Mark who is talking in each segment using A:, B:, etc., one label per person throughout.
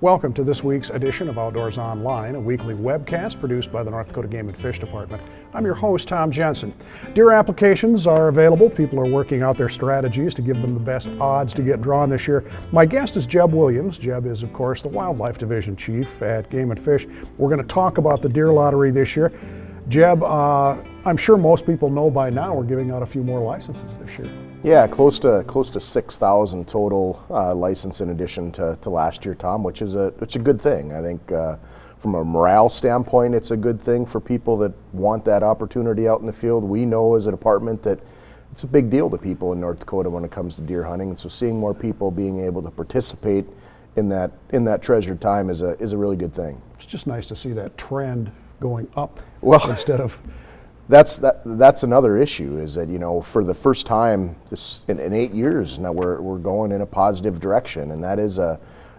A: Welcome to this week's edition of Outdoors Online, a weekly webcast produced by the North Dakota Game and Fish Department. I'm your host, Tom Jensen. Deer applications are available. People are working out their strategies to give them the best odds to get drawn this year. My guest is Jeb Williams. Jeb is, of course, the Wildlife Division Chief at Game and Fish. We're going to talk about the deer lottery this year. Jeb, I'm sure most people know by now we're giving out a few more licenses this year.
B: Yeah, close to 6,000 total license in addition to last year, Tom, which is a good thing. I think from a morale standpoint, it's a good thing for people that want that opportunity out in the field. We know as a department that it's a big deal to people in North Dakota when it comes to deer hunting, and so seeing more people being able to participate in that treasured time is a really good thing.
A: It's just nice to see that trend going up instead of.
B: That's another issue, is that, you know, for the first time in 8 years now we're going in a positive direction, and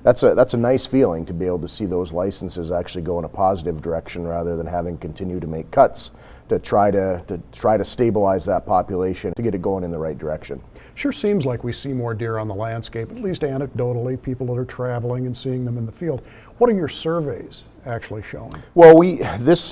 B: that's a nice feeling to be able to see those licenses actually go in a positive direction rather than having continue to make cuts to try to stabilize that population to get it going in the right direction.
A: Sure seems like we see more deer on the landscape, at least anecdotally, people that are traveling and seeing them in the field. What are your surveys actually showing?
B: Well,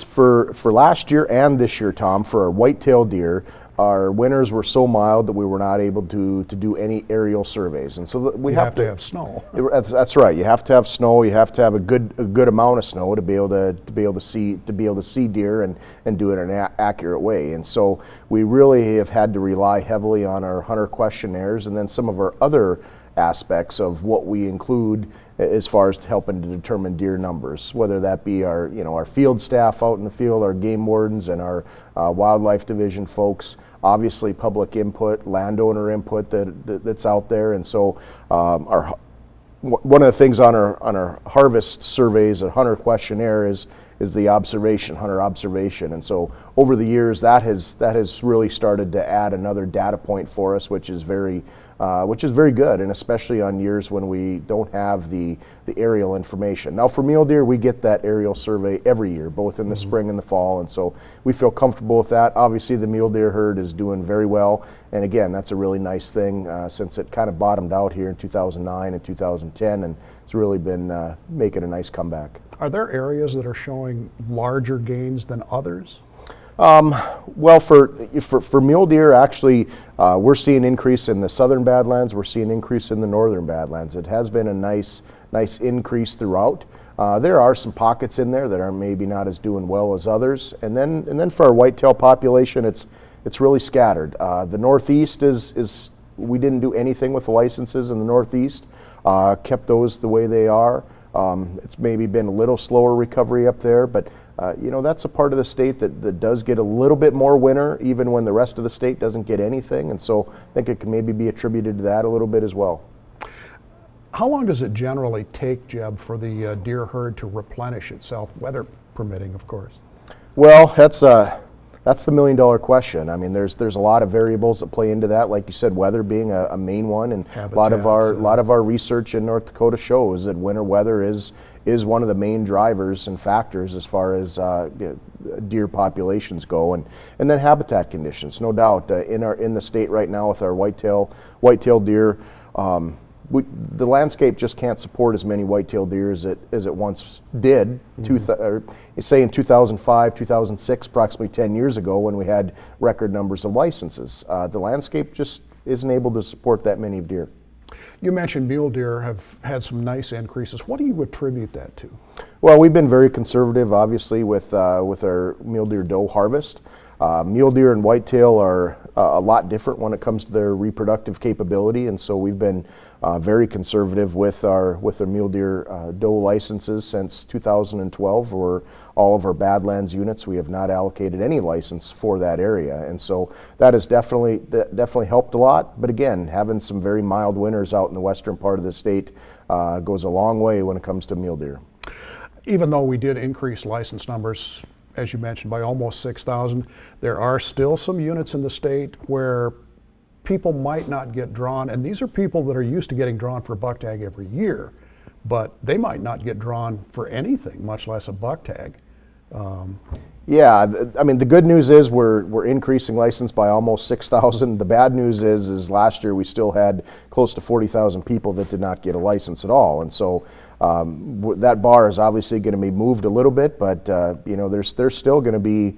B: for last year and this year, Tom, for our white-tailed deer, our winters were so mild that we were not able to do any aerial surveys, and so we have
A: to have snow.
B: That's right. You have to have snow. You have to have a good amount of snow to be able to see deer and do it in an accurate way. And so we really have had to rely heavily on our hunter questionnaires and then some of our other aspects of what we include as far as helping to determine deer numbers, whether that be our field staff out in the field, our game wardens, and our wildlife division folks. Obviously, public input, landowner input that's out there, and so one of the things on our harvest surveys, a hunter questionnaire, is the hunter observation, and so over the years that has really started to add another data point for us, which is very good, and especially on years when we don't have the aerial information. Now for mule deer, we get that aerial survey every year, both in the spring and the fall, and so we feel comfortable with that. Obviously the mule deer herd is doing very well, and again, that's a really nice thing since it kind of bottomed out here in 2009 and 2010, and it's really been making a nice comeback.
A: Are there areas that are showing larger gains than others?
B: Well, for mule deer, actually, we're seeing increase in the southern Badlands. We're seeing increase in the northern Badlands. It has been a nice increase throughout. There are some pockets in there that are maybe not as doing well as others. And then for our whitetail population, it's really scattered. The Northeast is we didn't do anything with the licenses in the Northeast. Kept those the way they are. It's maybe been a little slower recovery up there, but that's a part of the state that does get a little bit more winter, even when the rest of the state doesn't get anything, and so I think it can maybe be attributed to that a little bit as well.
A: How long does it generally take, Jeb, for the deer herd to replenish itself, weather permitting, of course?
B: Well, that's the million-dollar question. I mean, there's a lot of variables that play into that. Like you said, weather being a main one, and
A: habitat,
B: a lot of our research in North Dakota shows that winter weather is one of the main drivers and factors as far as deer populations go, and then habitat conditions, no doubt. In the state right now with our whitetail deer. The landscape just can't support as many white-tailed deer as it once did. Say in 2005, 2006, approximately 10 years ago, when we had record numbers of licenses. The landscape just isn't able to support that many deer.
A: You mentioned mule deer have had some nice increases. What do you attribute that to?
B: Well, we've been very conservative, obviously, with our mule deer doe harvest. Mule deer and whitetail are a lot different when it comes to their reproductive capability, and so we've been very conservative with our mule deer doe licenses since 2012. For all of our Badlands units, we have not allocated any license for that area, and so that has definitely helped a lot. But again, having some very mild winters out in the western part of the state goes a long way when it comes to mule deer.
A: Even though we did increase license numbers, as you mentioned, by almost 6,000, there are still some units in the state where people might not get drawn, and these are people that are used to getting drawn for a buck tag every year, but they might not get drawn for anything, much less a buck tag.
B: Yeah, I mean, the good news is we're increasing license by almost 6,000. The bad news is last year we still had close to 40,000 people that did not get a license at all, and so that bar is obviously going to be moved a little bit, but you know, there's still going to be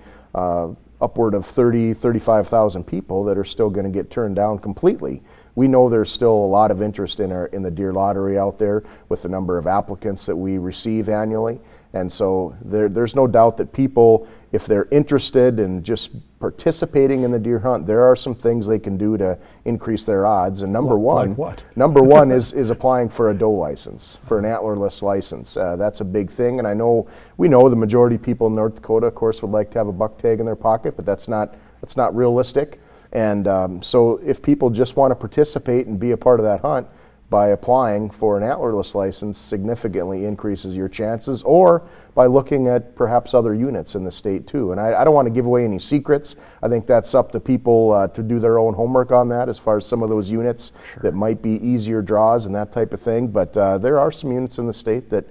B: upward of 35,000 people that are still going to get turned down completely. We know there's still a lot of interest in the deer lottery out there with the number of applicants that we receive annually. And so there's no doubt that people, if they're interested in just participating in the deer hunt, there are some things they can do to increase their odds. And number one is applying for a doe license, for an antlerless license. That's a big thing. And we know the majority of people in North Dakota, of course, would like to have a buck tag in their pocket, but that's not realistic. And so if people just want to participate and be a part of that hunt, by applying for an antlerless license significantly increases your chances, or by looking at perhaps other units in the state too. And I don't want to give away any secrets. I think that's up to people to do their own homework on that as far as some of those units that might be easier draws and that type of thing. But there are some units in the state that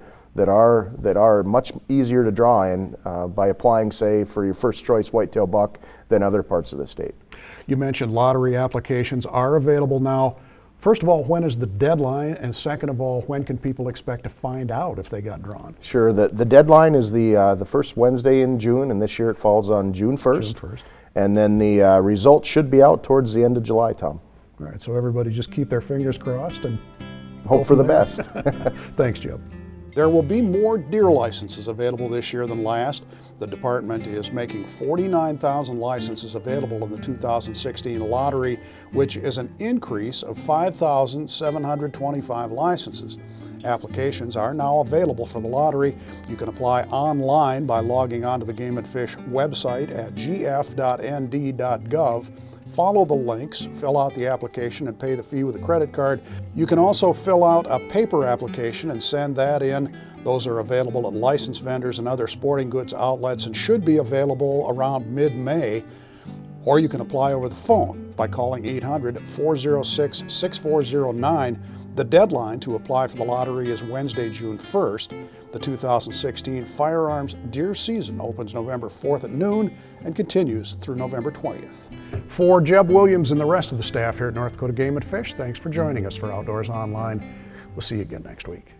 B: are much easier to draw in by applying, say, for your first choice whitetail buck than other parts of the state.
A: You mentioned lottery applications are available now. First of all, when is the deadline? And second of all, when can people expect to find out if they got drawn?
B: Sure. The deadline is the first Wednesday in June, and this year it falls on June 1st.
A: June 1st.
B: And then the results should be out towards the end of July, Tom.
A: All right, so everybody just keep their fingers crossed and
B: hope for the best.
A: Thanks, Jeb. There will be more deer licenses available this year than last. The department is making 49,000 licenses available in the 2016 lottery, which is an increase of 5,725 licenses. Applications are now available for the lottery. You can apply online by logging onto the Game and Fish website at gf.nd.gov. Follow the links, fill out the application, and pay the fee with a credit card. You can also fill out a paper application and send that in. Those are available at licensed vendors and other sporting goods outlets and should be available around mid-May. Or you can apply over the phone by calling 800-406-6409. The deadline to apply for the lottery is Wednesday, June 1st. The 2016 firearms deer season opens November 4th at noon and continues through November 20th. For Jeb Williams and the rest of the staff here at North Dakota Game and Fish, thanks for joining us for Outdoors Online. We'll see you again next week.